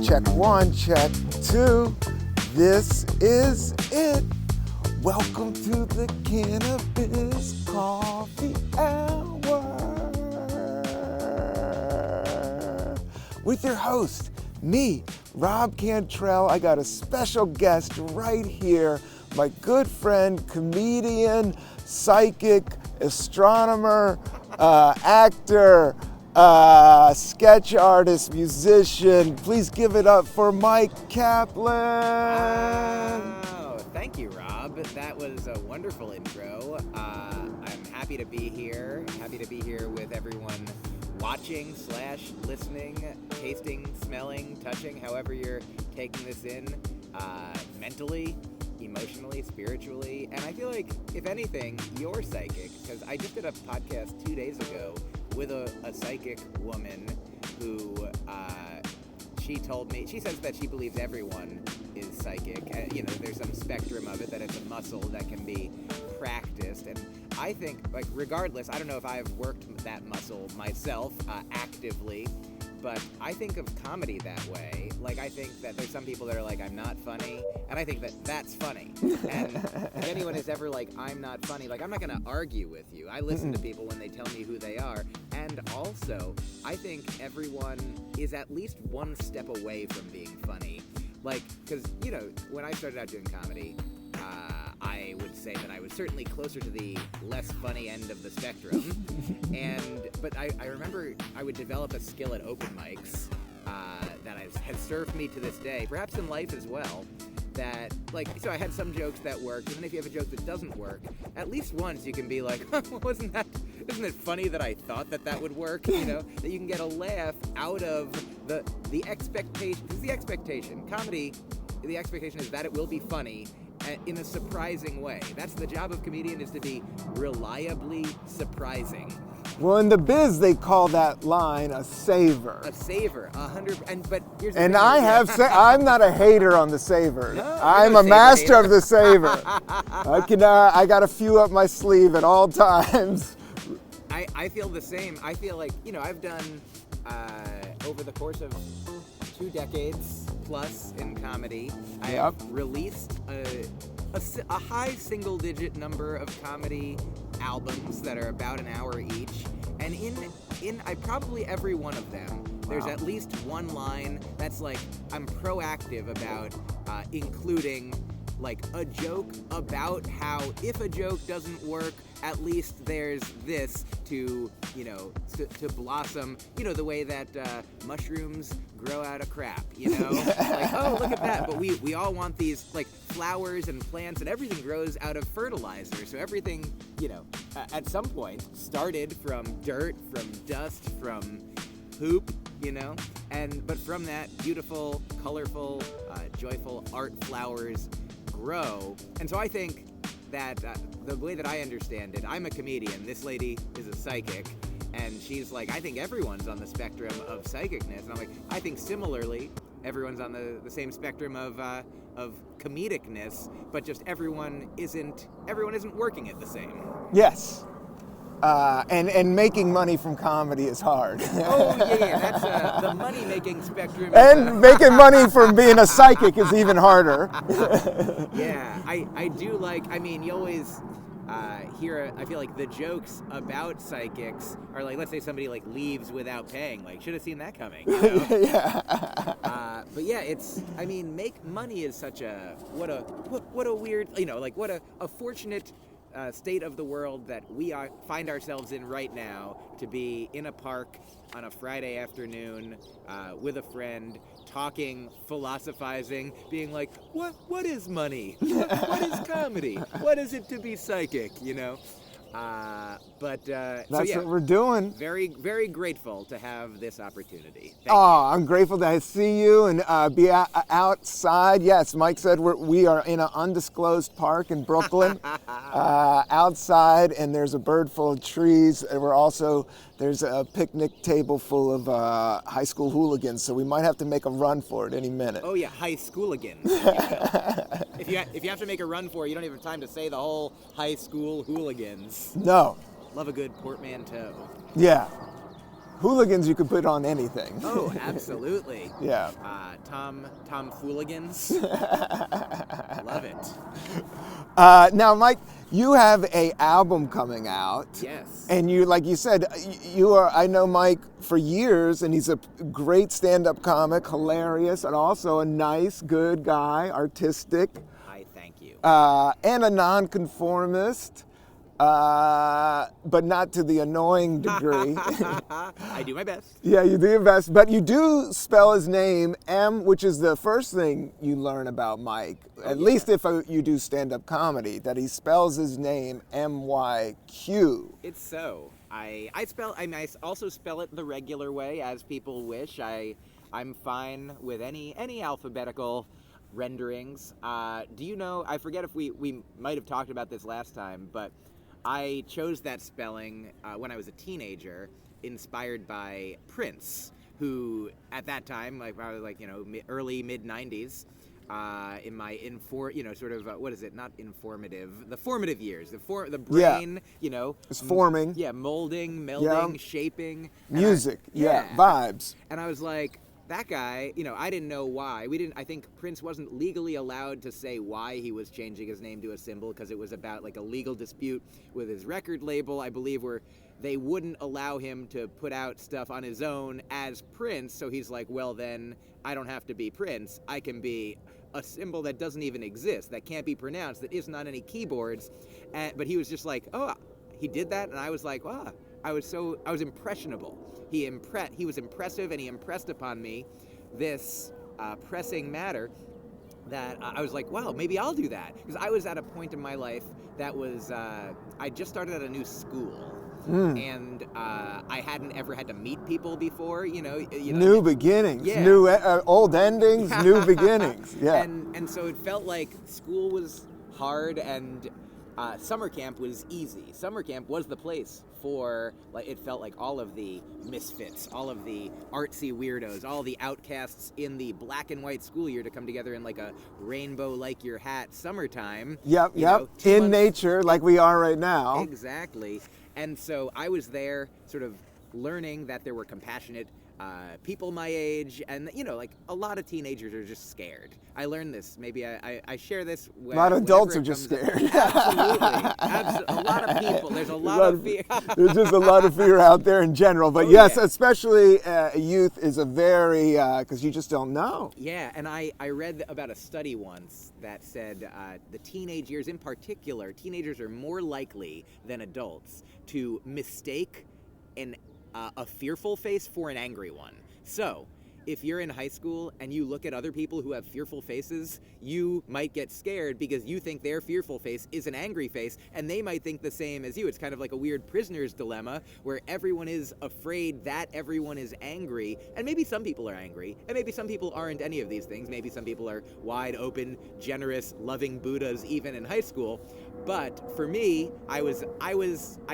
Check one, check two. This is it. Welcome to the Cannabis Coffee Hour with your host, me, Rob Cantrell. I got a special guest right here, my good friend, comedian, psychic, astronomer, actor, sketch artist, musician. Please give it up for Myq Kaplan. Wow, thank you, Rob. That was a wonderful intro. I'm happy to be here. Happy to be here with everyone watching / listening, tasting, smelling, touching, however you're taking this in, mentally, emotionally, spiritually. And I feel like, if anything, you're psychic, because I just did a podcast 2 days ago with a psychic woman who, she told me, she says that she believes everyone is psychic. There's some spectrum of it, that it's a muscle that can be practiced. And I think, like, regardless, I don't know if I've worked that muscle myself actively, but I think of comedy that way. Like, I think that there's some people that are like, I'm not funny, and I think that that's funny. And if anyone is ever like, I'm not funny, like, I'm not going to argue with you. I listen to people when they tell me who they are. And also, I think everyone is at least one step away from being funny. Like, because, when I started out doing comedy, I would say that I was certainly closer to the less funny end of the spectrum. But I remember I would develop a skill at open mics that has served me to this day, perhaps in life as well. That, like, so I had some jokes that worked, and then if you have a joke that doesn't work, at least once you can be like, isn't it funny that I thought that would work? That you can get a laugh out of the expectation. Because the expectation, comedy, the expectation is that it will be funny in a surprising way. That's the job of comedian, is to be reliably surprising. Well, in the biz, they call that line a saver. A saver, 100. But here's the and thing. I'm not a hater on the saver. No, I'm a master of the saver. I got a few up my sleeve at all times. I feel the same. I feel like, I've done, over the course of 2 decades plus in comedy, I have released a high single-digit number of comedy albums that are about an hour each, and in probably every one of them, there's at least one line that's like, I'm proactive about including like a joke about how if a joke doesn't work, at least there's this to blossom, the way that mushrooms grow out of crap, like, oh, look at that. But we all want these, like, flowers and plants, and everything grows out of fertilizer. So everything, at some point started from dirt, from dust, from poop, but from that, beautiful, colorful, joyful art flowers grow. And so I think that the way that I understand it, I'm a comedian, this lady is a psychic, and she's like, I think everyone's on the spectrum of psychicness. And I'm like, I think similarly, everyone's on the same spectrum of comedicness, but just everyone isn't working it the same. Yes. And making money from comedy is hard. Oh, yeah, that's the money-making spectrum. And making money from being a psychic is even harder. Yeah, I do like, you always hear, I feel like the jokes about psychics are like, let's say somebody like leaves without paying, like, should have seen that coming, Yeah. But yeah, it's, make money is such a, what a weird, what a fortunate state of the world that we find ourselves in right now, to be in a park on a Friday afternoon with a friend, talking, philosophizing, being like, what is money? What is comedy? What is it to be psychic? That's what we're doing. Very, very grateful to have this opportunity. Thank you. I'm grateful to see you and be outside. Yes, Myq said we are in an undisclosed park in Brooklyn, outside, and there's a bird full of trees. And there's a picnic table full of high school hooligans, so we might have to make a run for it any minute. Oh yeah, high schooligans. If you have to make a run for it, you don't even have time to say the whole high school hooligans. No. Love a good portmanteau. Yeah. Hooligans you could put on anything. Oh, absolutely. Yeah. Tom Fooligans. Love it. Now, Mike, you have a album coming out. Yes. And you, like you said, you are. I know Mike for years, and he's a great stand-up comic, hilarious, and also a nice, good guy, artistic, I thank you. and a nonconformist. But not to the annoying degree. I do my best. Yeah, you do your best, but you do spell his name M, which is the first thing you learn about Mike, at least if you do stand-up comedy, that he spells his name M-Y-Q. It's so. I also spell it the regular way, as people wish. I'm fine with any alphabetical renderings. Do you know? I forget if we might have talked about this last time, but I chose that spelling when I was a teenager, inspired by Prince, who at that time, like I was like, early mid '90s, in my what is it? Not informative, the formative years, the brain, it's forming. Yeah, molding, melding, shaping, music, vibes. And I was like, that guy, I didn't know why. I think Prince wasn't legally allowed to say why he was changing his name to a symbol, because it was about like a legal dispute with his record label, I believe, where they wouldn't allow him to put out stuff on his own as Prince. So he's like, well, then I don't have to be Prince. I can be a symbol that doesn't even exist, that can't be pronounced, that isn't on any keyboards. But he was just like, oh, he did that? And I was like, wow. I was impressionable. He was impressive, and he impressed upon me this pressing matter that I was like, wow, maybe I'll do that. Because I was at a point in my life that was, I just started at a new school. And I hadn't ever had to meet people before, New beginnings, new old endings, new beginnings. Yeah. And so it felt like school was hard, and summer camp was easy. Summer camp was the place for, like, it felt like all of the misfits, all of the artsy weirdos, all the outcasts in the black and white school year to come together in like a rainbow like your hat summertime. Yep. In nature, like we are right now. Exactly. And so I was there sort of learning that there were compassionate people my age, and like a lot of teenagers are just scared. I learned this. Maybe I share this. A lot of adults are just scared. Absolutely. A lot of people. There's a lot of fear. There's just a lot of fear out there in general. But especially youth is a very, because you just don't know. Yeah, and I read about a study once that said the teenage years in particular, teenagers are more likely than adults to mistake a fearful face for an angry one. So, if you're in high school and you look at other people who have fearful faces, you might get scared because you think their fearful face is an angry face, and they might think the same as you. It's kind of like a weird prisoner's dilemma where everyone is afraid that everyone is angry, and maybe some people are angry, and maybe some people aren't any of these things. Maybe some people are wide open, generous, loving Buddhas even in high school. But for me, I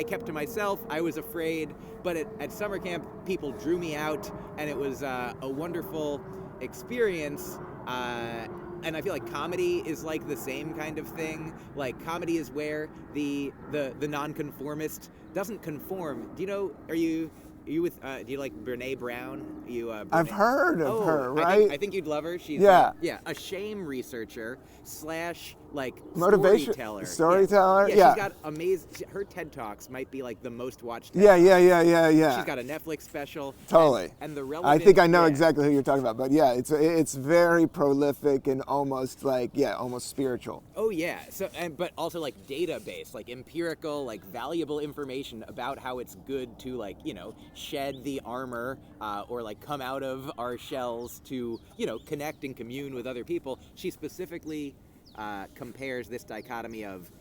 kept to myself. I was afraid, but at summer camp, people drew me out, and it was a wonderful experience. And I feel like comedy is like the same kind of thing. Like, comedy is where the nonconformist doesn't conform. Do you know? Are you with? Do you like Brene Brown? I've heard of her. Right? I think you'd love her. She's a shame researcher / like motivation storyteller. Yeah, she's got amazing. Her TED Talks might be like the most watched. Yeah. She's got a Netflix special. Totally. And the relevant. I think I know exactly who you're talking about, but yeah, it's very prolific and almost almost spiritual. Oh yeah. So but also like data-based, like empirical, like valuable information about how it's good to shed the armor or like come out of our shells to connect and commune with other people. She specifically compares this dichotomy of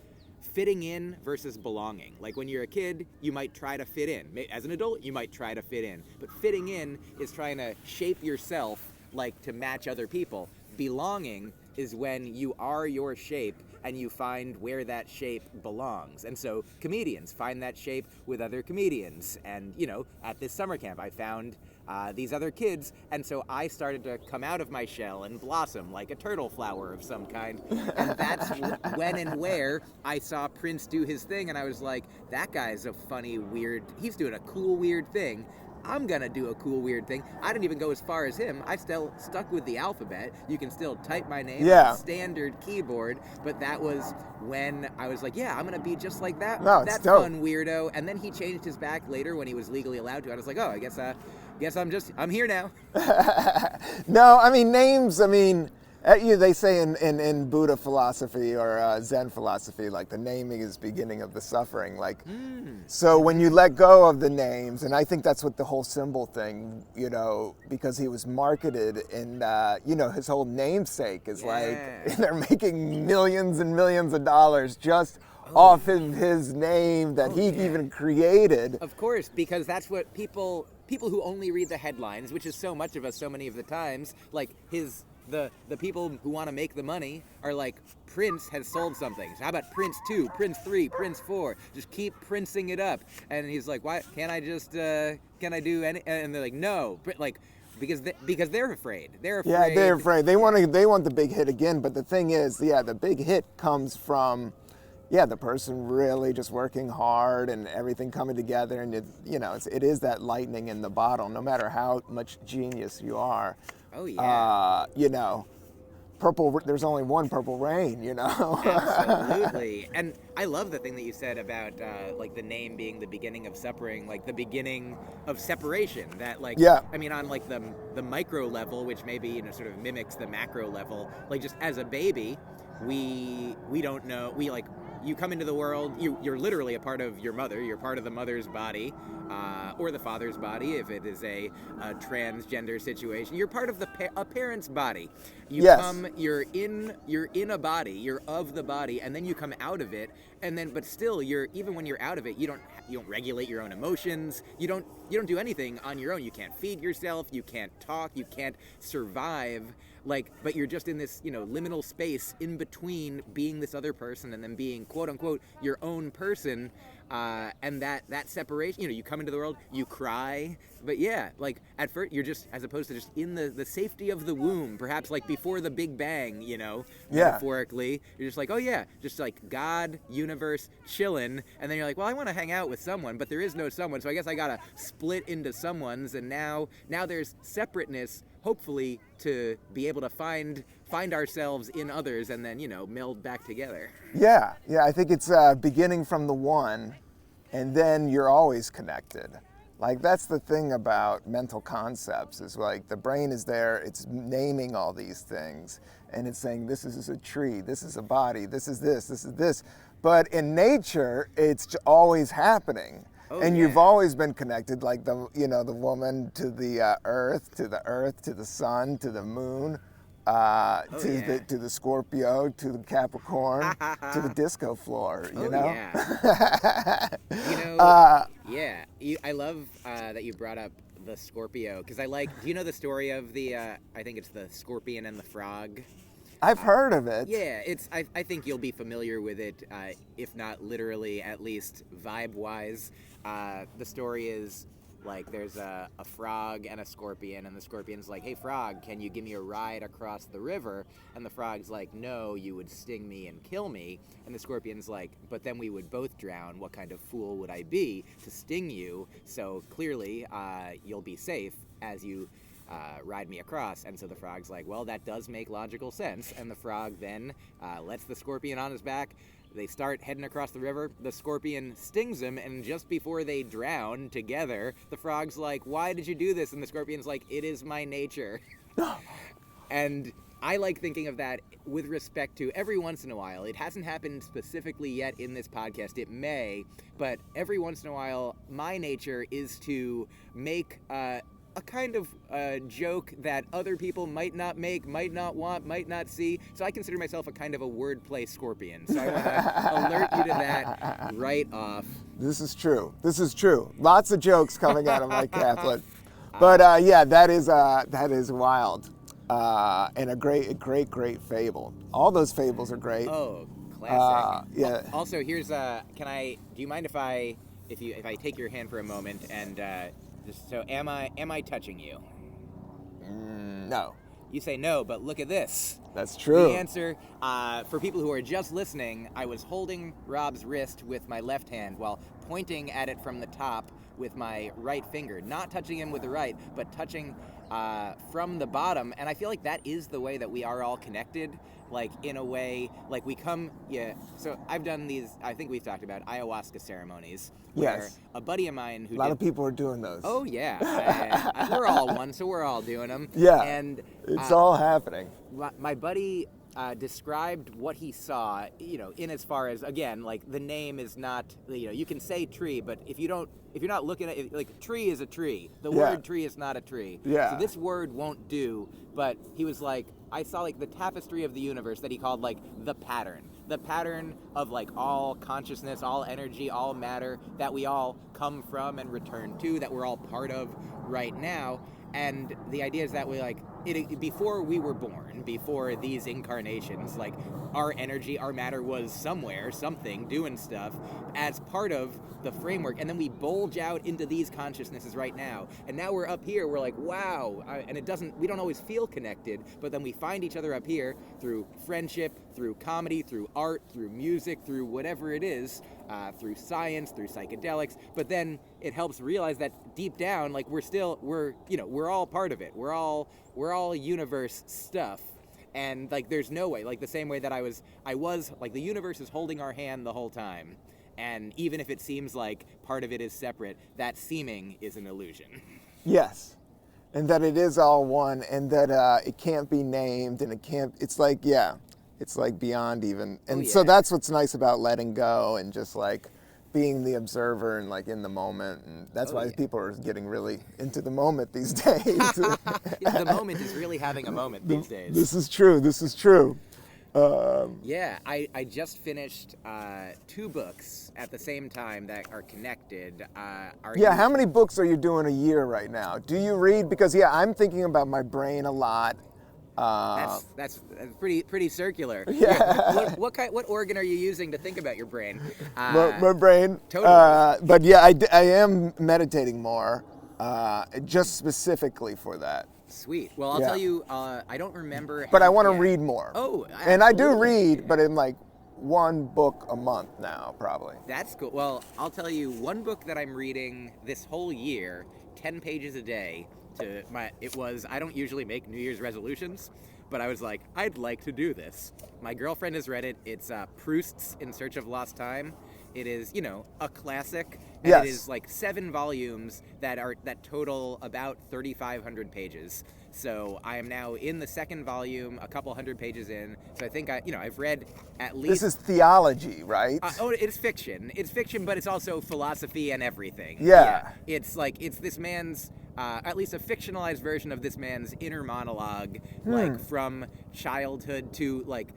fitting in versus belonging. Like, when you're a kid, you might try to fit in. As an adult, you might try to fit in. But fitting in is trying to shape yourself like to match other people. Belonging is when you are your shape and you find where that shape belongs. And so comedians find that shape with other comedians. And, at this summer camp, I found these other kids, and so I started to come out of my shell and blossom like a turtle flower of some kind. And that's when and where I saw Prince do his thing, and I was like, that guy's a funny, weird, he's doing a cool, weird thing. I'm gonna do a cool weird thing. I didn't even go as far as him. I still stuck with the alphabet. You can still type my name on a standard keyboard, but that was when I was like, yeah, I'm gonna be just like that. No, it's that dope. Fun weirdo. And then he changed his back later when he was legally allowed to. I was like, oh, I guess I'm here now. No, I mean names. I mean, they say in Buddha philosophy or Zen philosophy, like the naming is beginning of the suffering. Like, so when you let go of the names, and I think that's what the whole symbol thing, because he was marketed, and his whole namesake is like they're making millions and millions of dollars just off of his name that he even created. Of course, because that's what people who only read the headlines, which is so much of us, so many of the times, like the people who want to make the money are like, Prince has sold something. So how about Prince 2, Prince 3, Prince 4? Just keep princing it up. And he's like, why can't I just can I do any? And they're like, no, but like. Because they're afraid. They're afraid. Yeah, they're afraid. They want the big hit again. But the thing is, the big hit comes from, the person really just working hard and everything coming together, and it is that lightning in the bottle. No matter how much genius you are. Oh yeah. There's only one Purple Rain. Absolutely. And I love the thing that you said about like the name being the beginning of suffering, like the beginning of separation. That like, I mean, on like the micro level, which maybe sort of mimics the macro level. Like just as a baby, we don't know. You come into the world, you're literally a part of your mother, you're part of the mother's body, or the father's body if it is a transgender situation. You're part of a parent's body. You're in a body, you're of the body, and then you come out of it, but still even when you're out of it, you don't regulate your own emotions, you don't do anything on your own. You can't feed yourself, you can't talk, you can't survive. But you're just in this, liminal space in between being this other person and then being, quote unquote, your own person. And that separation, you come into the world, you cry. But at first, you're just, as opposed to just in the safety of the womb, perhaps like before the Big Bang, metaphorically, you're just like, oh yeah, just like God, universe, chillin'. And then you're like, well, I want to hang out with someone, but there is no someone. So I guess I got to split into someone's. And now there's separateness, hopefully, to be able to find ourselves in others and then, meld back together. Yeah, I think it's beginning from the one, and then you're always connected. Like, that's the thing about mental concepts, is like the brain is there, it's naming all these things, and it's saying this is a tree, this is a body, this is this. But in nature, it's always happening. You've always been connected, like the woman to the earth, to the sun, to the moon, to the Scorpio, to the Capricorn, to the disco floor. I love that you brought up the Scorpio, because do you know the story of the I think it's the scorpion and the frog? I've heard of it. Yeah, I think you'll be familiar with it, if not literally, at least vibe-wise. The story is, like, there's a frog and a scorpion, and the scorpion's like, hey, frog, can you give me a ride across the river? And the frog's like, no, you would sting me and kill me. And the scorpion's like, but then we would both drown. What kind of fool would I be to sting you? So clearly, you'll be safe as you ride me across. And so the frog's like, well, that does make logical sense. And the frog then lets the scorpion on his back. They start heading across the river. The scorpion stings him, and just before they drown together, the frog's like, why did you do this? And the scorpion's like, it is my nature. And I like thinking of that with respect to every once in a while. It hasn't happened specifically yet in this podcast. It may, but every once in a while, my nature is to make a kind of joke that other people might not make, might not want, might not see. So I consider myself a kind of a wordplay scorpion. So I want to alert you to that right off. This is true. Lots of jokes coming out of Myq Kaplan. But that is wild. And a great fable. All those fables are great. Oh, classic. Yeah. Also, here's do you mind if I take your hand for a moment and so am I touching you? No. You say no, but look at this. That's true. The answer, for people who are just listening, I was holding Rob's wrist with my left hand while pointing at it from the top with my right finger. Not touching him with the right, but touching from the bottom. And I feel like that is the way that we are all connected. Like, in a way, like we come, so I've done these, I think we've talked about ayahuasca ceremonies. Where Yes. a buddy of mine who A lot of people are doing those. Oh, yeah. We're all one, so we're all doing them. Yeah. And It's all happening. my buddy described what he saw, in as far as, again, like, the name is not, you can say tree, but if you're not looking at it, like, tree is a tree. The word tree is not a tree. Yeah. So this word won't do, but he was like, I saw, like, the tapestry of the universe that he called, like, the pattern of, like, all consciousness, all energy, all matter that we all come from and return to, that we're all part of right now. And the idea is that we, like, before we were born, before these incarnations, like, our energy, our matter was somewhere, something, doing stuff as part of the framework. And then we bulge out into these consciousnesses right now. And now we're up here, we're like, wow. And we don't always feel connected, but then we find each other up here through friendship, through comedy, through art, through music, through whatever it is, through science, through psychedelics. But then it helps realize that deep down, like, we're all part of it. We're all universe stuff. And, like, there's no way, like, the same way that I was, like, the universe is holding our hand the whole time. And even if it seems like part of it is separate, that seeming is an illusion. Yes. And that it is all one, and that it can't be named, and it's like beyond even. And so that's what's nice about letting go and just, like, being the observer and, like, in the moment. And that's why people are getting really into the moment these days. The moment is really having a moment these days. This is true. I just finished 2 books at the same time that are connected. How many books are you doing a year right now? Do you read? Because, I'm thinking about my brain a lot. That's pretty circular. Yeah. What organ are you using to think about your brain? My brain. Totally. But I am meditating more, just specifically for that. Sweet. Well, I'll tell you, I don't remember. But I want to read more. Oh, absolutely. And I do read, but in, like, 1 book a month now, probably. That's cool. Well, I'll tell you, one book that I'm reading this whole year, 10 pages a day. I don't usually make New Year's resolutions, but I was like, I'd like to do this. My girlfriend has read it. It's Proust's In Search of Lost Time. It is, a classic, and it is like 7 volumes that total about 3,500 pages. So I am now in the 2nd volume, a couple hundred pages in. So I think I've read at least. This is theology, right? It's fiction. It's fiction, but it's also philosophy and everything. Yeah. It's this man's. At least a fictionalized version of this man's inner monologue, like, from childhood to, like,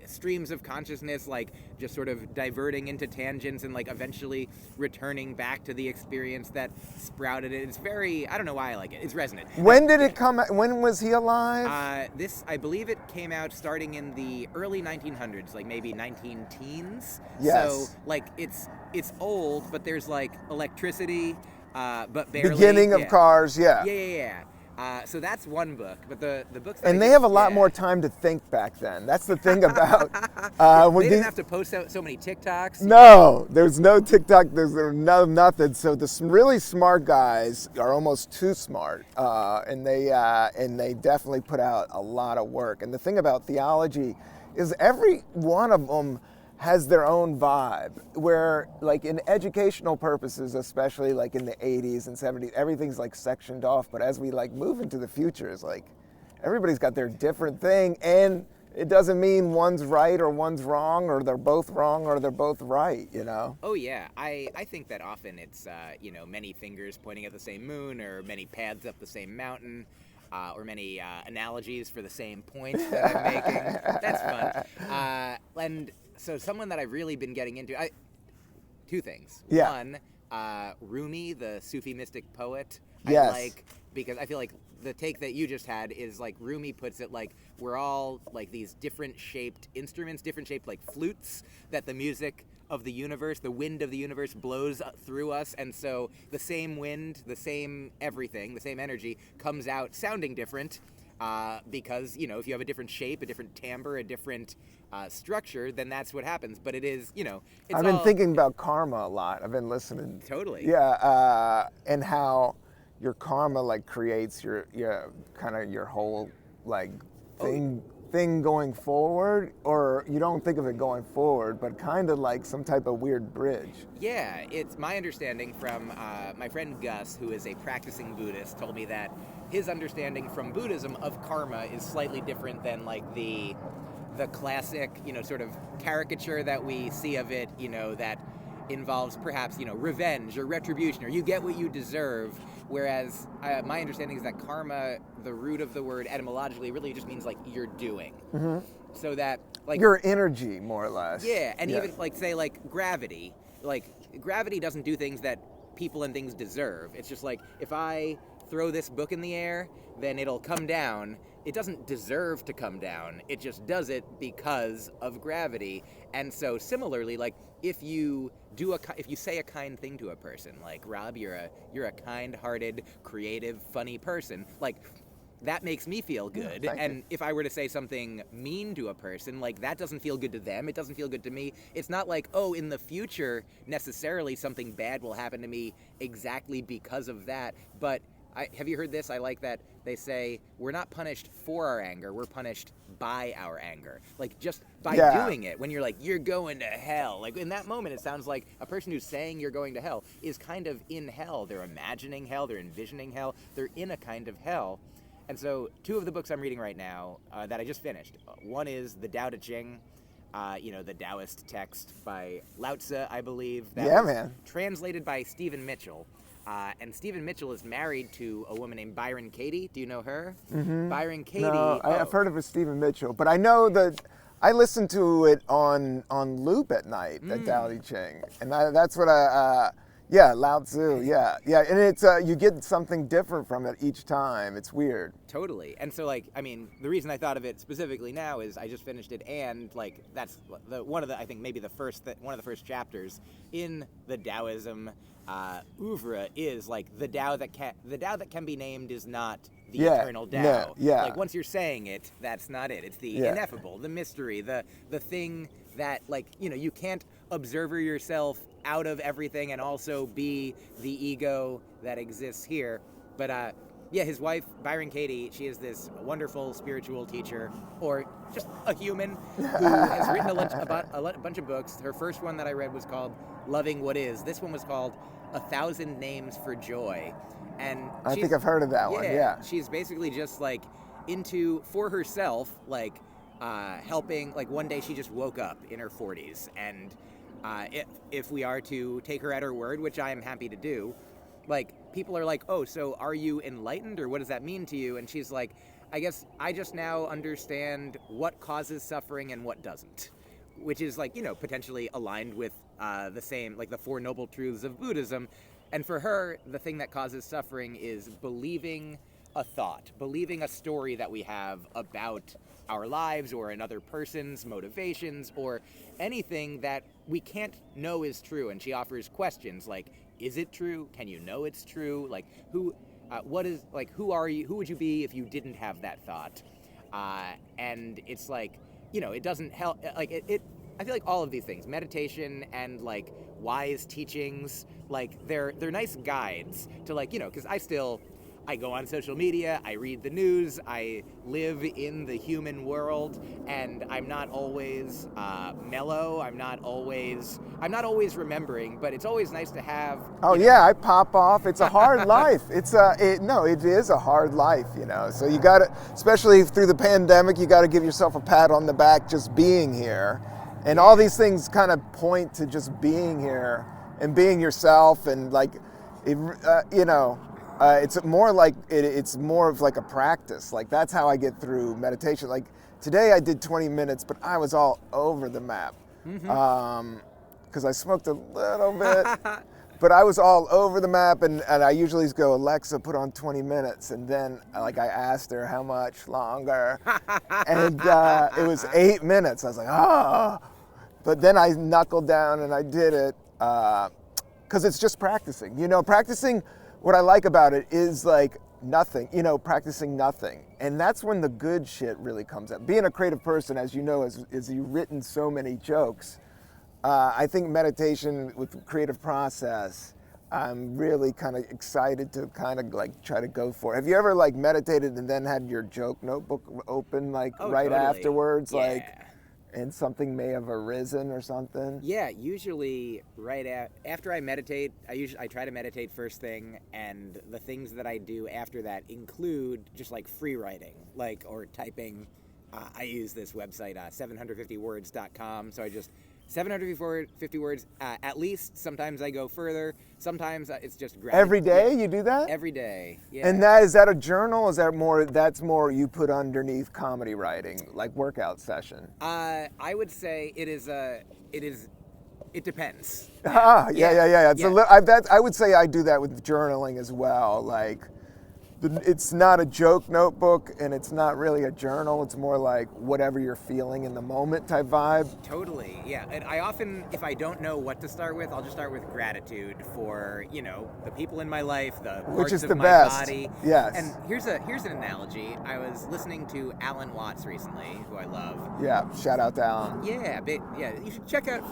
streams of consciousness, like, just sort of diverting into tangents and, like, eventually returning back to the experience that sprouted it. It's very, I don't know why I like it. It's resonant. When did it come out? When was he alive? I believe it came out starting in the early 1900s, like maybe 19-teens. Yes. So, like, it's old, but there's, like, electricity. But barely. Beginning of cars, Yeah. So that's one book, but the books. That and they have a lot more time to think back then. That's the thing about. They didn't have to post out so many TikToks. No, there's no TikTok. There's no nothing. So the really smart guys are almost too smart, and they definitely put out a lot of work. And the thing about theology is every one of them has their own vibe, where, like, in educational purposes, especially, like, in the 80s and 70s, everything's, like, sectioned off. But as we, like, move into the future, it's like everybody's got their different thing, and it doesn't mean one's right or one's wrong, or they're both wrong or they're both right, Oh yeah, I think that often it's many fingers pointing at the same moon, or many paths up the same mountain, or many analogies for the same point that I'm making. That's fun. And so someone that I've really been getting into, 2 things. Yeah. One, Rumi, the Sufi mystic poet. Yes. I like, because I feel like the take that you just had is, like, Rumi puts it like we're all, like, these different shaped instruments, different shaped, like, flutes, that the music of the universe, the wind of the universe, blows through us. And so the same wind, the same everything, the same energy comes out sounding different. because, you know, if you have a different shape, a different timbre, a different structure, then that's what happens. But it is, you know, it's I've been thinking about karma a lot. I've been listening. Totally. Yeah, and how your karma like creates your kind of your whole like thing going forward, or you don't think of it going forward, but kind of like some type of weird bridge. Yeah, it's my understanding from my friend Gus, who is a practicing Buddhist, told me that his understanding from Buddhism of karma is slightly different than like the classic, you know, sort of caricature that we see of it, you know, that involves perhaps, you know, revenge or retribution, or you get what you deserve. Whereas my understanding is that karma, the root of the word etymologically, really just means like you're doing. Mm-hmm. So that like your energy, more or less. Yeah, and even like say like gravity. Like gravity doesn't do things that people and things deserve. It's just like if I throw this book in the air, then it'll come down. It doesn't deserve to come down. It just does it because of gravity. And so similarly, like if you say a kind thing to a person, like Rob, you're a kind-hearted, creative, funny person, like that makes me feel good. Yeah, and if I were to say something mean to a person, like that doesn't feel good to them, it doesn't feel good to me. It's not like, oh, in the future necessarily something bad will happen to me exactly because of that. But have you heard this? I like that they say we're not punished for our anger, we're punished by our anger. Like just by doing it, when you're like, you're going to hell. Like in that moment, it sounds like a person who's saying you're going to hell is kind of in hell. They're imagining hell, they're envisioning hell, they're in a kind of hell. And so two of the books I'm reading right now that I just finished, one is The Tao Te Ching, you know, the Taoist text by Lao Tzu, I believe. That was translated by Stephen Mitchell. And Stephen Mitchell is married to a woman named Byron Katie. Do you know her? Mm-hmm. Byron Katie. No, I've heard of a Stephen Mitchell, but I know that I listen to it on loop at night, at Tao Te Ching. And that's what Lao Tzu, yeah. And it's, you get something different from it each time. It's weird. Totally. And so, like, I mean, the reason I thought of it specifically now is I just finished it, and, like, that's one of the first chapters in the Taoism oeuvre is, like, the Tao that can be named is not the eternal Tao. Yeah. Like, once you're saying it, that's not it. It's the ineffable, the mystery, the thing that, like, you know, you can't observer yourself out of everything and also be the ego that exists here. But his wife, Byron Katie, she is this wonderful spiritual teacher, or just a human, who has written a bunch of books. Her first one that I read was called Loving What Is. This one was called 1,000 Names for Joy. And I think I've heard of that one, yeah. She's basically just like for herself, like helping, like one day she just woke up in her 40s, and if we are to take her at her word, which I am happy to do, like people are like, oh, so are you enlightened, or what does that mean to you? And she's like, I guess I just now understand what causes suffering and what doesn't, which is like, you know, potentially aligned with the same, like the Four Noble Truths of Buddhism. And for her, the thing that causes suffering is believing a thought, believing a story that we have about our lives or another person's motivations or anything that we can't know is true. And she offers questions like, is it true? Can you know it's true? Like, who are you? Who would you be if you didn't have that thought? And it's like, you know, it doesn't help. Like I feel like all of these things, meditation and like wise teachings, like they're nice guides to, like, you know, because I go on social media, I read the news, I live in the human world, and I'm not always mellow. I'm not always remembering, but it's always nice to have. Oh yeah, I pop off. It's a hard life. It is a hard life, you know. So you got to, especially through the pandemic, you got to give yourself a pat on the back just being here, and all these things kind of point to just being here and being yourself, and like, you know. It's more like it's more of like a practice. Like that's how I get through meditation. Like today I did 20 minutes, but I was all over the map because I smoked a little bit. But I was all over the map, and I usually go, Alexa, put on 20 minutes, and then like I asked her how much longer, and it was 8 minutes. I was like, oh, but then I knuckled down and I did it because it's just practicing. You know, practicing. What I like about it is like nothing, practicing nothing. And that's when the good shit really comes out. Being a creative person, as you know, as you've written so many jokes, I think meditation with creative process, I'm really kind of excited to kind of like try to go for. Have you ever like meditated and then had your joke notebook open right totally. afterwards? Yeah. And something may have arisen or something? Yeah, usually after I meditate, I try to meditate first thing, and the things that I do after that include just like free writing, or typing. I use this website, 750words.com, so I just 750 words at least. Sometimes I go further. Sometimes it's just gratitude. Every day you do that? Every day, yeah. And is that a journal? Is that that's more you put underneath comedy writing, like workout session? I would say it depends. Yeah. I would say I do that with journaling as well. It's not a joke notebook, and it's not really a journal. It's more like whatever you're feeling in the moment type vibe. Totally, yeah. And I often, if I don't know what to start with, I'll just start with gratitude for, the people in my life, the parts of my body. Yes. And here's an analogy. I was listening to Alan Watts recently, who I love. Yeah, shout out to Alan. Yeah, you should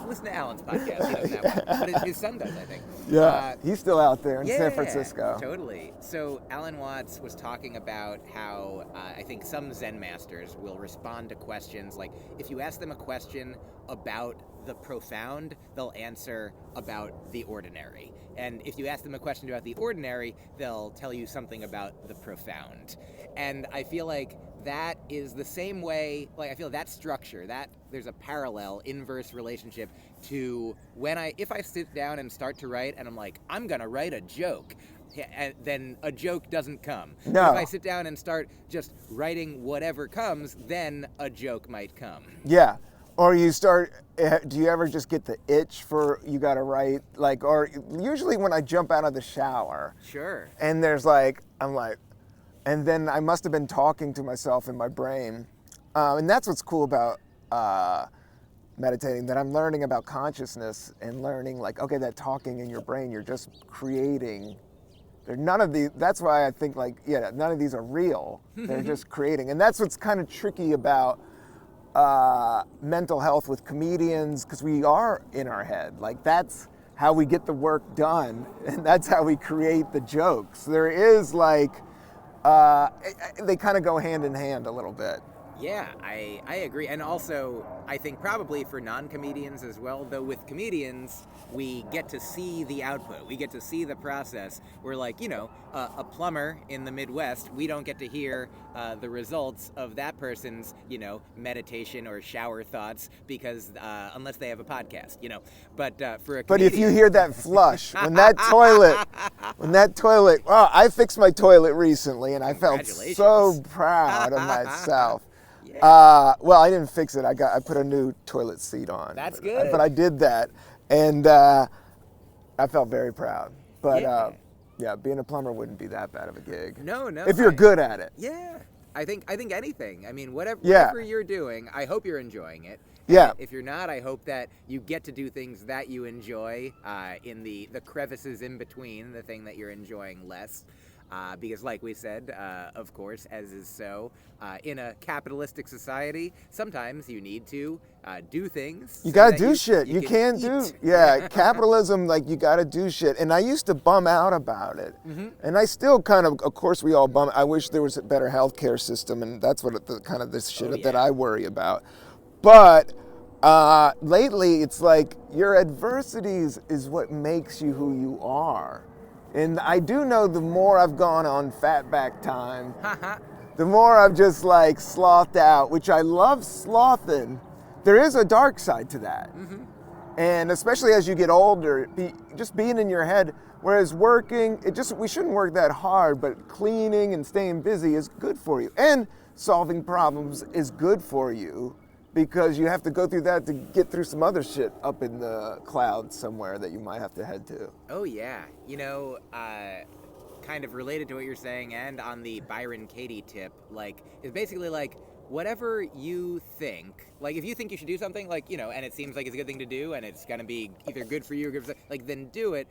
listen to Alan's podcast. He doesn't have one, but his son does, I think. Yeah, he's still out there in San Francisco. Totally. So Alan Watts was talking about how I think some Zen masters will respond to questions like, if you ask them a question about the profound, they'll answer about the ordinary. And if you ask them a question about the ordinary, they'll tell you something about the profound. And I feel like that is the same way, I feel that structure, that there's a parallel, inverse relationship to if I sit down and start to write and I'm like, I'm gonna write a joke, then a joke doesn't come. No. But if I sit down and start just writing whatever comes, then a joke might come. Yeah. Or do you ever just get the itch for you gotta write, or usually when I jump out of the shower. Sure. And and then I must have been talking to myself in my brain. And that's what's cool about meditating, that I'm learning about consciousness and learning that talking in your brain, you're just creating. That's why I think none of these are real. They're just creating. And that's what's kind of tricky about mental health with comedians, because we are in our head. That's how we get the work done, and that's how we create the jokes. There is they kind of go hand in hand a little bit. Yeah, I agree. And also, I think probably for non-comedians as well, though with comedians, we get to see the output. We get to see the process. We're a plumber in the Midwest, we don't get to hear the results of that person's, meditation or shower thoughts, because unless they have a podcast, But for a comedian... But if you hear that flush, when that toilet, wow, I fixed my toilet recently, and I felt so proud of myself. Yeah. Well, I didn't fix it. I put a new toilet seat on. That's good. But I did that, and I felt very proud. But being a plumber wouldn't be that bad of a gig. No. If you're good at it. Yeah. I think anything. I mean, whatever you're doing, I hope you're enjoying it. Yeah. If you're not, I hope that you get to do things that you enjoy in the crevices in between, the thing that you're enjoying less. Because like we said, of course, as is so, in a capitalistic society, sometimes you need to do things. You gotta do shit. You can't do. Yeah, capitalism, you gotta do shit. And I used to bum out about it. Mm-hmm. And I still of course we all bum. I wish there was a better healthcare system, and that's what this shit that I worry about. But lately, it's your adversities is what makes you who you are. And I do know the more I've gone on fatback time, the more I've just slothed out, which I love slothing. There is a dark side to that. Mm-hmm. And especially as you get older, just being in your head, whereas working, we shouldn't work that hard, but cleaning and staying busy is good for you. And solving problems is good for you, because you have to go through that to get through some other shit up in the clouds somewhere that you might have to head to. Oh, yeah. Kind of related to what you're saying, and on the Byron Katie tip, it's basically whatever you think, if you think you should do something, and it seems like it's a good thing to do, and it's gonna be either good for you or good for, then do it.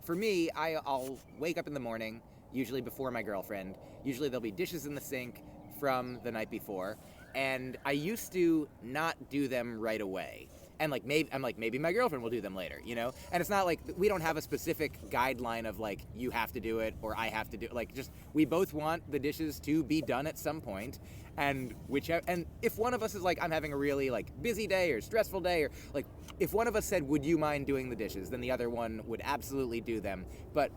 For me, I'll wake up in the morning, usually before my girlfriend. Usually there'll be dishes in the sink from the night before, and I used to not do them right away. And like maybe my girlfriend will do them later, you know? And it's not like we don't have a specific guideline of like you have to do it or I have to do it. Like just we both want the dishes to be done at some point, and if one of us is like I'm having a really like busy day or stressful day, or like if one of us said would you mind doing the dishes, then the other one would absolutely do them. But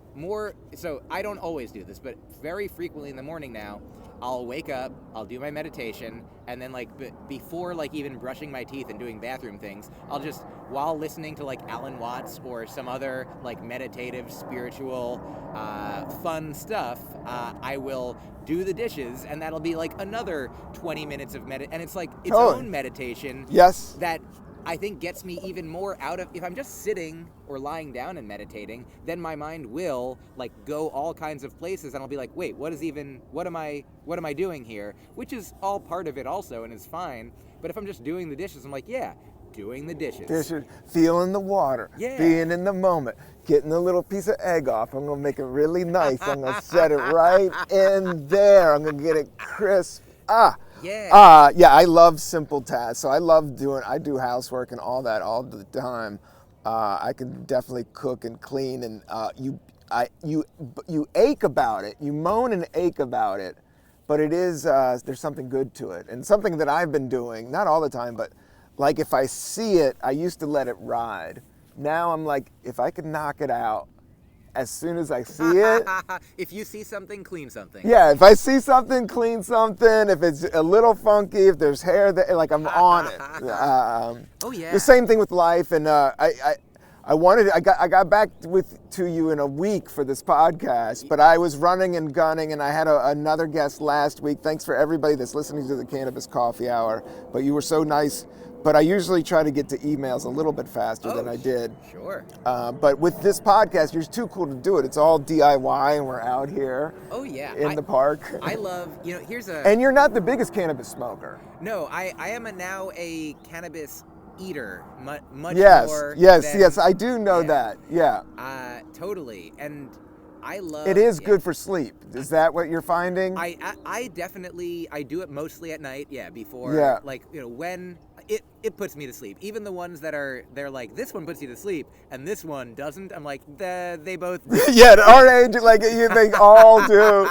so I don't always do this, but very frequently in the morning now I'll wake up, I'll do my meditation, and then like before like even brushing my teeth and doing bathroom things, I'll just, while listening to like Alan Watts or some other like meditative, spiritual, fun stuff, I will do the dishes, and that'll be like another 20 minutes of and it's like its own meditation. Yes. That I think gets me even more out of, if I'm just sitting or lying down and meditating, then my mind will like go all kinds of places, and I'll be like, wait, what am I doing here? Which is all part of it also, and is fine. But if I'm just doing the dishes, I'm like, yeah, doing the dishes. Feeling the water, being in the moment, getting a little piece of egg off. I'm gonna make it really nice. I'm gonna set it right in there. I'm gonna get it crisp. Yeah, I love simple tasks. So I do housework and all that all the time. I can definitely cook and clean, and you ache about it. You moan and ache about it, but it is there's something good to it, and something that I've been doing, not all the time, but like if I see it, I used to let it ride. Now I'm like, if I could knock it out as soon as I see it. If you see something, clean something. Yeah, if I see something, clean something. If it's a little funky, if there's hair there, like I'm on it. Oh yeah. The same thing with life, and I got back to you in a week for this podcast, but I was running and gunning, and I had another guest last week. Thanks for everybody that's listening to the Cannabis Coffee Hour, but you were so nice. But I usually try to get to emails a little bit faster than I did. Sure. But with this podcast, you're too cool to do it. It's all DIY, and we're out here. Oh yeah. In the park. I love, here's a. And you're not the biggest cannabis smoker. No, I am now a cannabis eater, much more. Yes, I do know that. Yeah. Totally, and I love. It is good for sleep. Is that what you're finding? I definitely do it mostly at night. Yeah, before. Yeah. Like when it puts me to sleep. Even the ones they're like, this one puts you to sleep and this one doesn't. I'm like, they both do. Yeah, at our age, like they all do.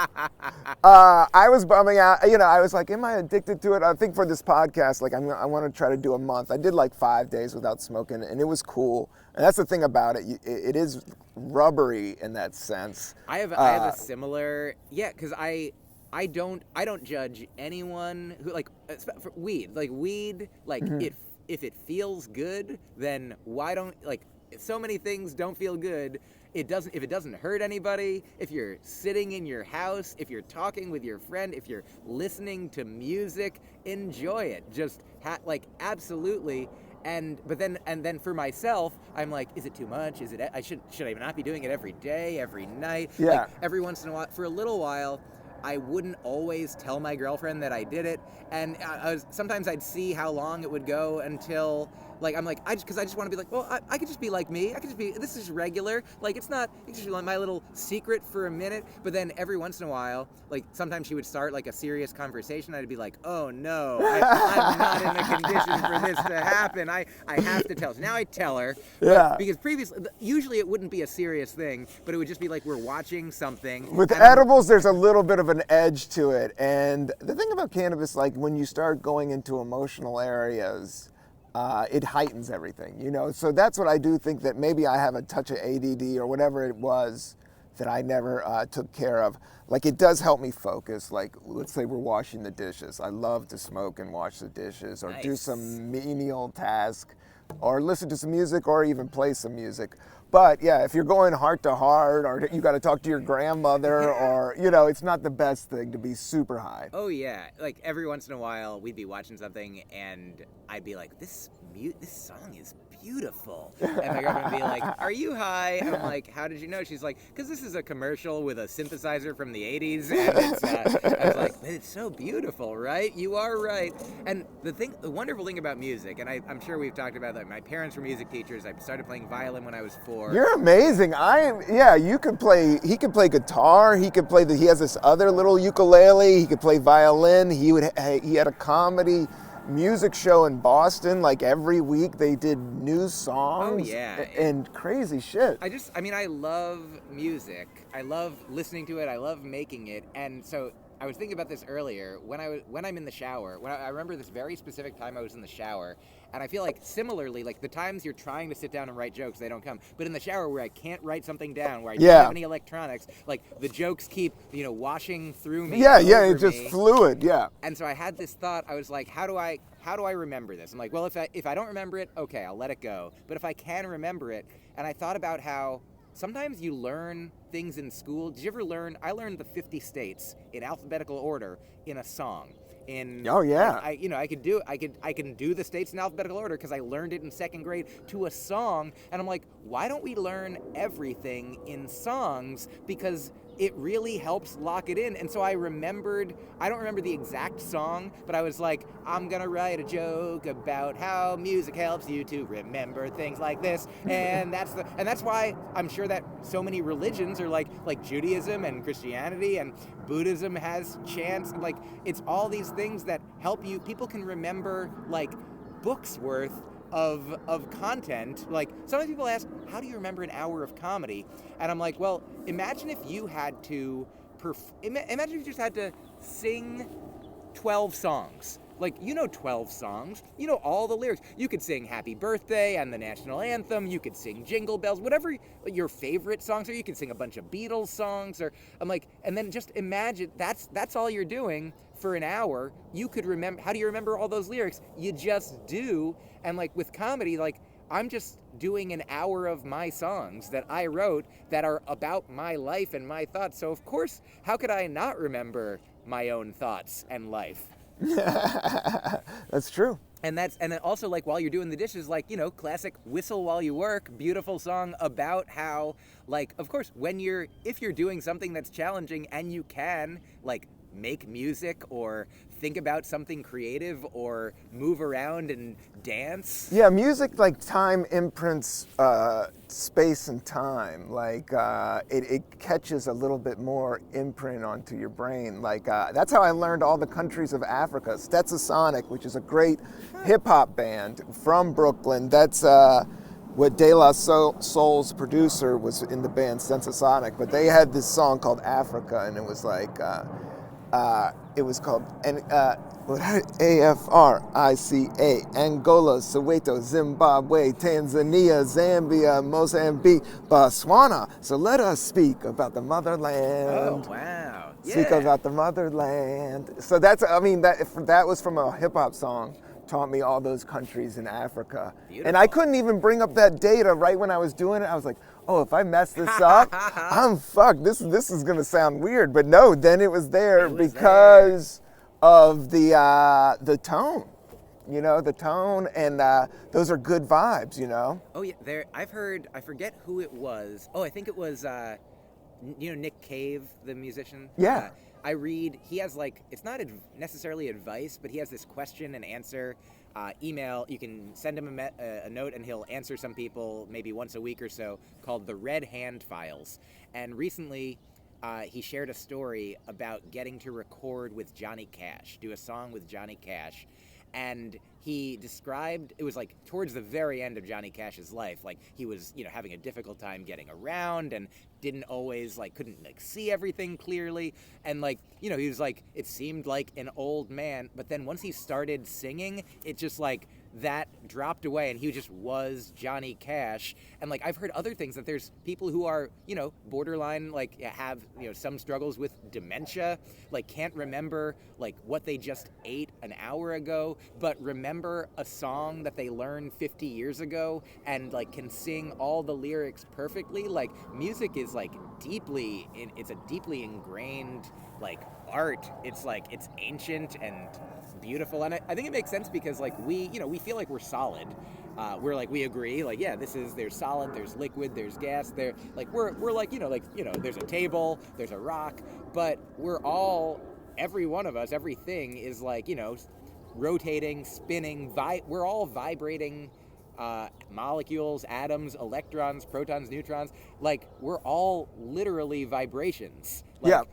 I was bumming out. I was like, am I addicted to it? I think for this podcast, like I want to try to do a month. I did like 5 days without smoking, and it was cool. And that's the thing about it. It is rubbery in that sense. I have a similar, because I don't judge anyone who like for weed. Like weed, like if it feels good, then why don't, like, so many things don't feel good. If it doesn't hurt anybody, if you're sitting in your house, if you're talking with your friend, if you're listening to music, enjoy it. Just absolutely. And then for myself, I'm like, is it too much? Should I not be doing it every day, every night? Yeah. Like every once in a while, for a little while, I wouldn't always tell my girlfriend that I did it, and sometimes I'd see how long it would go until, like, I'm like, because I just want to be like, well, I could just be like me. I could just be, this is regular. Like, it's just like my little secret for a minute. But then every once in a while, like, sometimes she would start like a serious conversation. I'd be like, oh no, I'm not in the condition for this to happen. I have to tell her. Now I tell her. Yeah. Because previously, usually it wouldn't be a serious thing, but it would just be like we're watching something. With edibles, there's a little bit of an edge to it. And the thing about cannabis, like when you start going into emotional areas, it heightens everything, So that's what I do think, that maybe I have a touch of ADD or whatever it was that I never took care of. Like, it does help me focus. Like, let's say we're washing the dishes. I love to smoke and wash the dishes, or do some menial task, or listen to some music, or even play some music. But yeah, if you're going heart to heart, or you got to talk to your grandmother, or it's not the best thing to be super high. Oh yeah, like every once in a while we'd be watching something and I'd be like, this song is beautiful. And my girlfriend would be like, are you high? And I'm like, how did you know? She's like, because this is a commercial with a synthesizer from the 80s. And I was like, but it's so beautiful, right? You are right. And the wonderful thing about music, and I'm sure we've talked about that. My parents were music teachers. I started playing violin when I was 4. You're amazing. He could play guitar. He has this other little ukulele. He could play violin. He had a comedy music show in Boston. Like every week they did new songs. Oh, yeah. And crazy shit. I love music. I love listening to it. I love making it. And so I was thinking about this earlier when I'm in the shower. I remember this very specific time I was in the shower, and I feel like similarly, like the times you're trying to sit down and write jokes, they don't come. But in the shower where I can't write something down, where I don't have any electronics, like the jokes keep, washing through me. It's just fluid. Yeah. And so I had this thought. I was like, how do I remember this? I'm like, well, if I don't remember it, okay, I'll let it go. But if I can remember it, and I thought about how sometimes you learn things in school. Did you ever learn? I learned the 50 states in alphabetical order in a song. I can do the states in alphabetical order because I learned it in 2nd grade to a song. And I'm like, why don't we learn everything in songs? Because it really helps lock it in. And so I don't remember the exact song, but I was like, I'm gonna write a joke about how music helps you to remember things like this. And that's why I'm sure that so many religions are like Judaism and Christianity and Buddhism has chants. Like it's all these things that help you. People can remember like books worth of content. Like sometimes people ask, how do you remember an hour of comedy? And I'm like, well, imagine if you had to imagine if you just had to sing 12 songs. Like, 12 songs. You know all the lyrics. You could sing Happy Birthday and the National Anthem. You could sing Jingle Bells, whatever your favorite songs are. You could sing a bunch of Beatles songs. I'm like, and then just imagine that's all you're doing for an hour. You could remember. How do you remember all those lyrics? You just do. And like with comedy, like I'm just doing an hour of my songs that I wrote that are about my life and my thoughts. So of course, how could I not remember my own thoughts and life? That's true. And then also like while you're doing the dishes, like, classic Whistle While You Work, beautiful song about how, like, of course, if you're doing something that's challenging and you can, like, make music or think about something creative or move around and dance. Yeah, music, like time imprints space and time. Like it catches a little bit more imprint onto your brain. Like that's how I learned all the countries of Africa. Stetsasonic, which is a great hip hop band from Brooklyn. That's what De La Soul's producer was in the band Stetsasonic. But they had this song called Africa, and it was like. It was called Africa, Angola, Soweto, Zimbabwe, Tanzania, Zambia, Mozambique, Botswana. So let us speak about the motherland. Oh, wow. Yeah. Speak about the motherland. So that was from a hip hop song. Taught me all those countries in Africa. Beautiful. And I couldn't even bring up that data right when I was doing it. I was like, oh, if I mess this up, I'm fucked. This is gonna sound weird. But no, then it was there because of the tone. The tone, and those are good vibes, Oh yeah, I forget who it was. Oh, I think it was Nick Cave, the musician. Yeah. He has it's not necessarily advice, but he has this question and answer email. You can send him a note and he'll answer some people maybe once a week or so, called the Red Hand Files. And recently he shared a story about getting to record with Johnny Cash, do a song with Johnny Cash. And he described, it was like towards the very end of Johnny Cash's life, like he was, having a difficult time getting around and didn't always, couldn't see everything clearly. And he was it seemed like an old man, but then once he started singing, it just that dropped away and he just was Johnny Cash. And I've heard other things that there's people who are, borderline, have, some struggles with dementia, can't remember what they just ate an hour ago, but remember a song that they learned 50 years ago and can sing all the lyrics perfectly. Music is it's a deeply ingrained art, it's like it's ancient and beautiful, and I think it makes sense because like we feel like we're solid. We're like, we agree, like, yeah, there's solid, there's liquid, there's gas, we're like, there's a table, there's a rock, but we're all, every one of us, everything is like, rotating, spinning, we're all vibrating molecules, atoms, electrons, protons, neutrons, like we're all literally vibrations.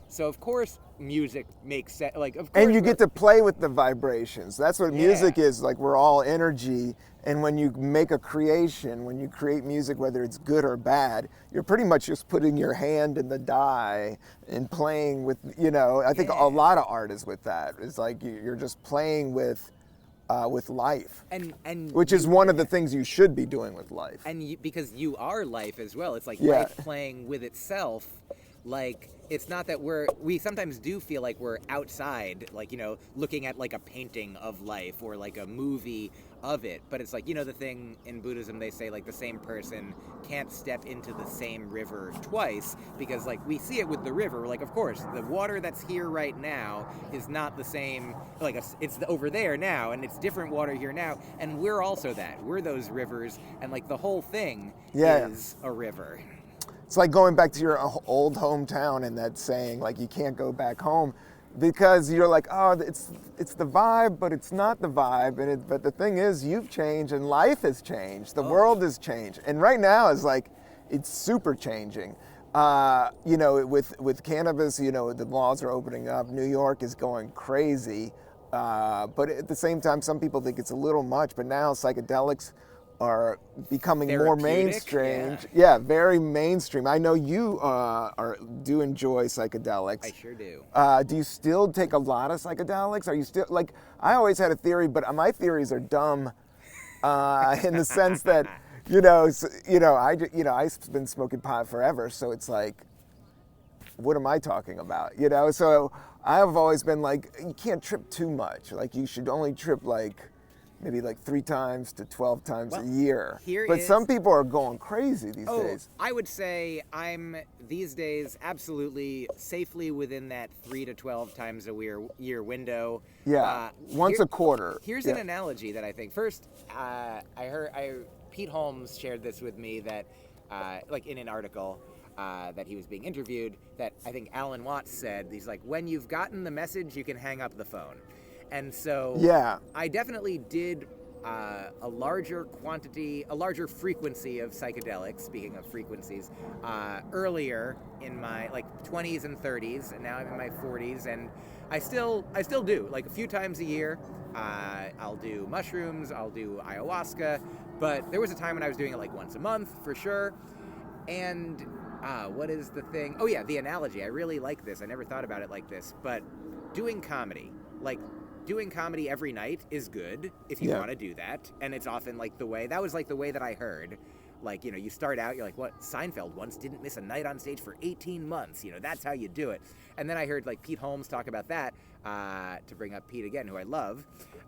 So of course music makes sense, like of course. And you get to play with the vibrations. That's what music is, like we're all energy. And when you make a creation, when you create music, whether it's good or bad, you're pretty much just putting your hand in the die and playing with, I think a lot of art is with that. It's like you're just playing with life, and which is one of the things you should be doing with life. And because you are life as well. It's like life playing with itself. Like, it's not that we sometimes do feel like we're outside, like, looking at like a painting of life or like a movie of it. But it's like, the thing in Buddhism, they say like the same person can't step into the same river twice, because like we see it with the river. We're like, of course, the water that's here right now is not the same, like it's over there now, and it's different water here now. And we're also that. We're those rivers, and like the whole thing is a river. It's like going back to your old hometown and that saying, like, you can't go back home because you're like, oh, it's the vibe, but it's not the vibe. But the thing is, you've changed and life has changed. The world has changed. And right now is like, it's super changing. With cannabis, the laws are opening up. New York is going crazy. But at the same time, some people think it's a little much. But now psychedelics are becoming more mainstream. Yeah, very mainstream. I know you do enjoy psychedelics. I sure do. Do you still take a lot of psychedelics? Are you still, like, I always had a theory, but my theories are dumb in the sense that, I've been smoking pot forever, so it's like, what am I talking about? So I've always been like, you can't trip too much. Like, you should only trip maybe like 3 times to 12 times a year. But some people are going crazy these days. I would say I'm these days absolutely safely within that 3 to 12 times a year window. Yeah, once a quarter. Here's an analogy that I think. First, Pete Holmes shared this with me that, like in an article that he was being interviewed, that I think Alan Watts said, he's like, when you've gotten the message, you can hang up the phone. And so I definitely did a larger frequency of psychedelics, speaking of frequencies, earlier in my 20s and 30s, and now I'm in my 40s, and I still do, like a few times a year. I'll do mushrooms, I'll do ayahuasca, but there was a time when I was doing it like once a month for sure. And what is the thing? Oh yeah, the analogy. I really like this. I never thought about it like this, but doing comedy, doing comedy every night is good if you want to do that, and it's often the way that I heard. You start out, you're like, what? Seinfeld once didn't miss a night on stage for 18 months. That's how you do it. And then I heard Pete Holmes talk about that, to bring up Pete again, who I love,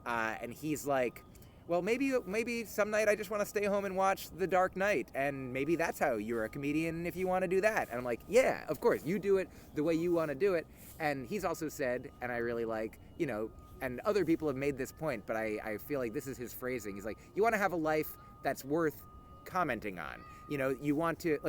and he's like, well, maybe some night I just want to stay home and watch The Dark Knight, and maybe that's how you're a comedian if you want to do that. And I'm like, yeah, of course, you do it the way you want to do it. And he's also said, and I really like, and other people have made this point, but I feel like this is his phrasing. He's like, you want to have a life that's worth commenting on. You want to,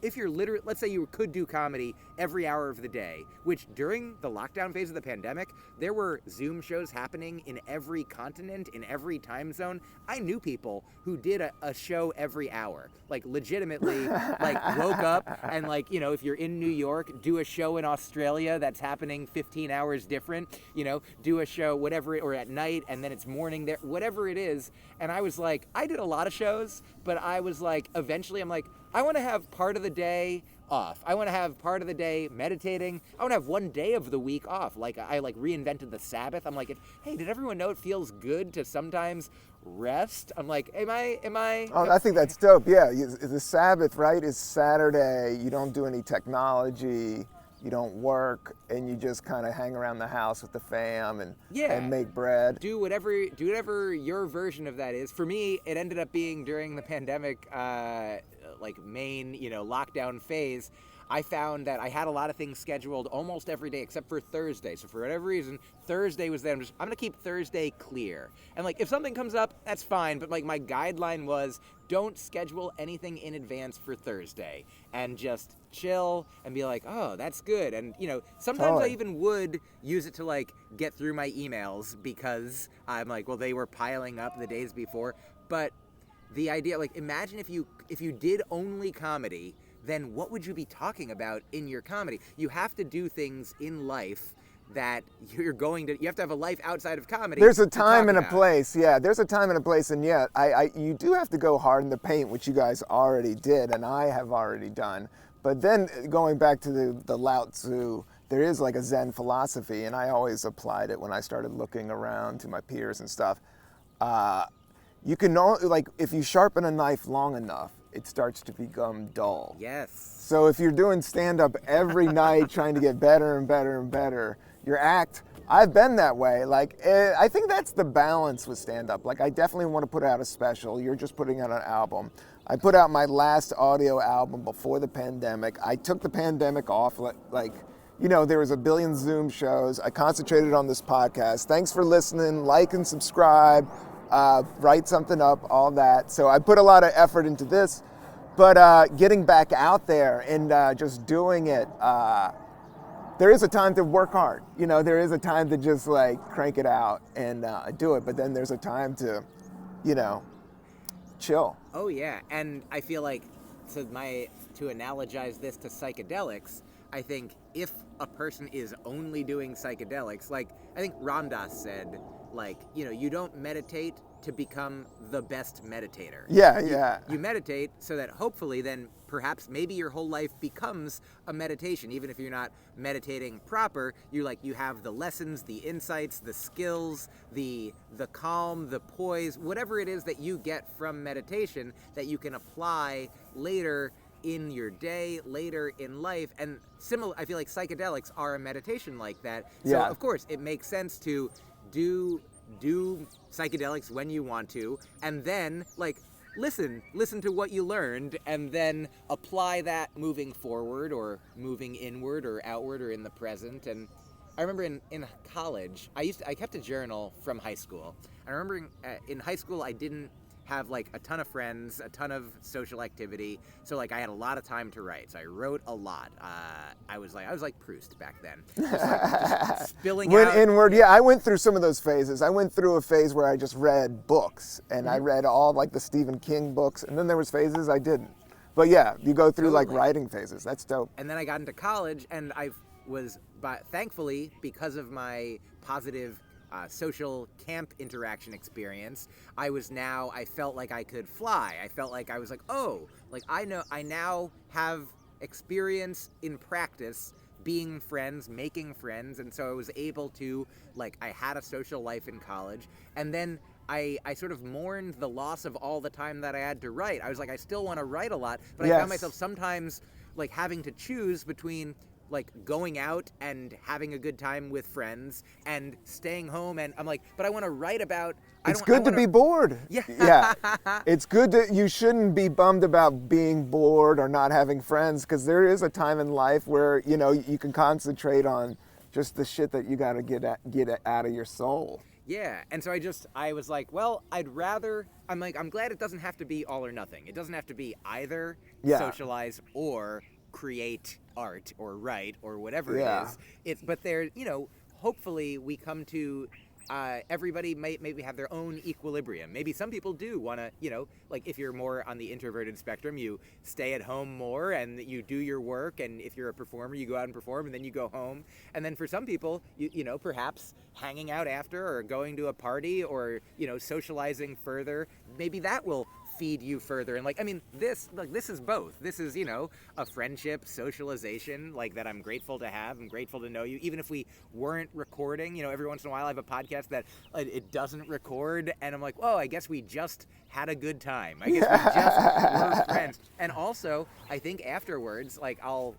if you're literally, let's say you could do comedy every hour of the day, which during the lockdown phase of the pandemic, there were Zoom shows happening in every continent, in every time zone. I knew people who did a show every hour, legitimately, woke up and if you're in New York, do a show in Australia that's happening 15 hours different, do a show, whatever, or at night, and then it's morning there, whatever it is. And I was like, I did a lot of shows, but I was like, eventually I'm like, I want to have part of the day off. I want to have part of the day meditating. I want to have one day of the week off. I reinvented the Sabbath. I'm like, hey, did everyone know it feels good to sometimes rest? I'm like, am I? Oh, I think that's dope. Yeah, the Sabbath, right, is Saturday. You don't do any technology. You don't work, and you just kind of hang around the house with the fam and make bread. Do whatever your version of that is. For me, it ended up being during the pandemic, main lockdown phase. I found that I had a lot of things scheduled almost every day except for Thursday. So for whatever reason, Thursday was there. I'm gonna keep Thursday clear. And like if something comes up, that's fine. But like my guideline was don't schedule anything in advance for Thursday and just chill and be like, oh, that's good. And sometimes Totally. I even would use it to like get through my emails because I'm like, well, they were piling up the days before. But the idea, like, imagine if you did only comedy, then what would you be talking about in your comedy? You have to do things in life that you have to have a life outside of comedy. There's a time and a about. place. Yeah, there's a time and a place, and yet you do have to go hard in the paint, which you guys already did, and I have already done. But then going back to the Lao Tzu, there is like a Zen philosophy, and I always applied it when I started looking around to my peers and stuff. You can like if you sharpen a knife long enough, it starts to become dull. Yes. So if you're doing stand-up every night, trying to get better and better and better, your act. I've been that way. Like I think that's the balance with stand-up. Like I definitely want to put out a special. You're just putting out an album. I put out my last audio album before the pandemic. I took the pandemic off. There was a billion Zoom shows. I concentrated on this podcast. Thanks for listening. Like and subscribe. Write something up, all that. So I put a lot of effort into this, but getting back out there and just doing it, there is a time to work hard. There is a time to just like crank it out and do it, but then there's a time to, chill. Oh yeah, and I feel like to analogize this to psychedelics, I think if a person is only doing psychedelics, like I think Ram Dass said, like, you don't meditate to become the best meditator. Yeah. You meditate so that hopefully then perhaps maybe your whole life becomes a meditation. Even if you're not meditating proper, you have the lessons, the insights, the skills, the calm, the poise, whatever it is that you get from meditation that you can apply later in your day, later in life. And I feel like psychedelics are a meditation like that. So Yeah. of course it makes sense to do psychedelics when you want to, and then like listen to what you learned, and then apply that moving forward or moving inward or outward or in the present. And I remember in college, I kept a journal from high school. I remember in high school I didn't have like a ton of friends, a ton of social activity, so like I had a lot of time to write. So I wrote a lot. I was like Proust back then, just spilling out. Inward. Yeah, I went through some of those phases. I went through a phase where I just read books, and I read all like the Stephen King books, and then there was phases I didn't. But yeah, you go through like writing phases. That's dope. And then I got into college, and thankfully, because of my positive social camp interaction experience, I felt like I could fly. I felt like I was like, oh, like I now have experience in practice being friends, making friends, and so I was able to, like, I had a social life in college, and then I sort of mourned the loss of all the time that I had to write. I was like, I still want to write a lot, but I found myself sometimes like having to choose between like going out and having a good time with friends and staying home, and I'm like, but I want to write about. It's good to be bored. Yeah. It's good you shouldn't be bummed about being bored or not having friends, because there is a time in life where you can concentrate on just the shit that you got to get out of your soul. Yeah, and so I was like, well, I'm glad it doesn't have to be all or nothing. It doesn't have to be either socialize or create art or write or whatever it is. But there, hopefully we come to everybody might maybe have their own equilibrium. Maybe some people do want to, like if you're more on the introverted spectrum, you stay at home more and you do your work. And if you're a performer, you go out and perform and then you go home. And then for some people, perhaps hanging out after or going to a party or, socializing further, maybe that will feed you further. And this is both. This is, a friendship, socialization, like that I'm grateful to have. I'm grateful to know you. Even if we weren't recording, every once in a while I have a podcast that it doesn't record, and I'm like, whoa, I guess we just had a good time. I guess we just were friends. And also, I think afterwards, like I'll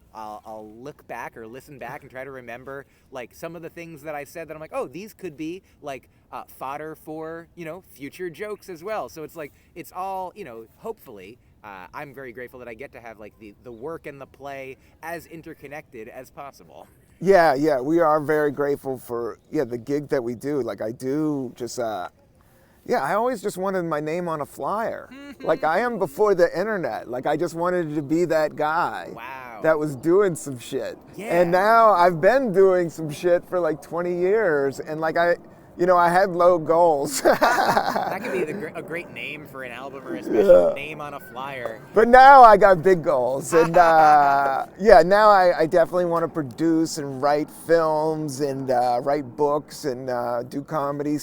look back or listen back and try to remember like some of the things that I said that I'm like, oh, these could be like fodder for, future jokes as well. So it's like, it's all, hopefully I'm very grateful that I get to have like the work and the play as interconnected as possible. Yeah, we are very grateful for the gig that we do. Like I do just I always just wanted my name on a flyer. Like I am before the internet. Like I just wanted to be that guy. Wow. That was doing some shit. Yeah. And now I've been doing some shit for like 20 years and like I had low goals. That could be a great name for an album or a special name on a flyer. But now I got big goals, and now I definitely want to produce and write films and write books and do comedy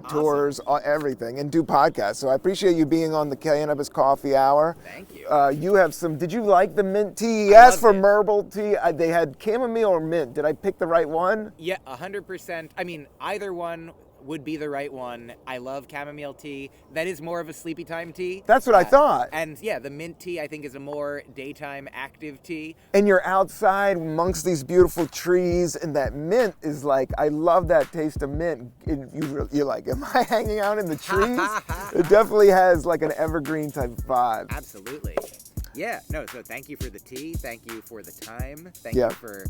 tours, everything, and do podcasts. So I appreciate you being on the Cannabis Coffee Hour. Thank you. You have some. Did you like the mint tea? He asked for it. Merble tea. They had chamomile or mint. Did I pick the right one? Yeah, 100%. I mean, either one would be the right one. I love chamomile tea. That is more of a sleepy time tea. That's what I thought. And yeah, the mint tea I think is a more daytime active tea. And you're outside amongst these beautiful trees, and that mint is like, I love that taste of mint. You're like, am I hanging out in the trees? It definitely has like an evergreen type of vibe. Absolutely. Yeah, no, so thank you for the tea. Thank you for the time. Thank you for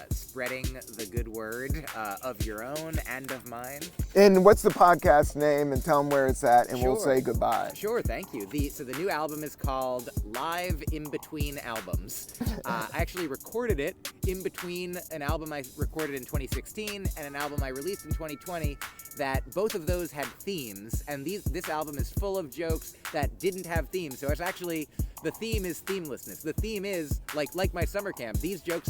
spreading the good word of your own and of mine. And what's the podcast name, and tell them where it's at, and we'll say goodbye. Sure, thank you. So the new album is called Live in Between Albums. I actually recorded it in between an album I recorded in 2016 and an album I released in 2020 that both of those had themes, and this album is full of jokes that didn't have themes. So it's actually, the theme is themelessness. The theme is, like my summer camp, these jokes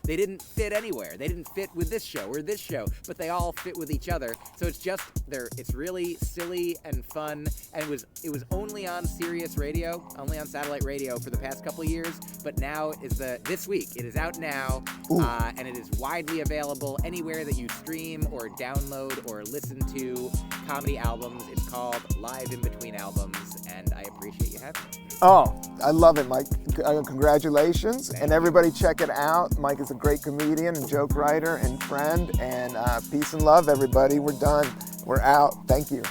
they didn't fit anywhere. They didn't fit with this show or this show, but they all fit with each other. So it's really silly and fun, and it was only on Sirius Radio, only on satellite radio for the past couple of years, but now this week. It is out now, and it is widely available anywhere that you stream or download or listen to comedy albums. It's called Live in Between Albums, and I appreciate you having me. Oh, I love it, Myq. Congratulations. And everybody check it out. Myq is a great comedian and joke writer and friend. And peace and love, everybody. We're done. We're out. Thank you.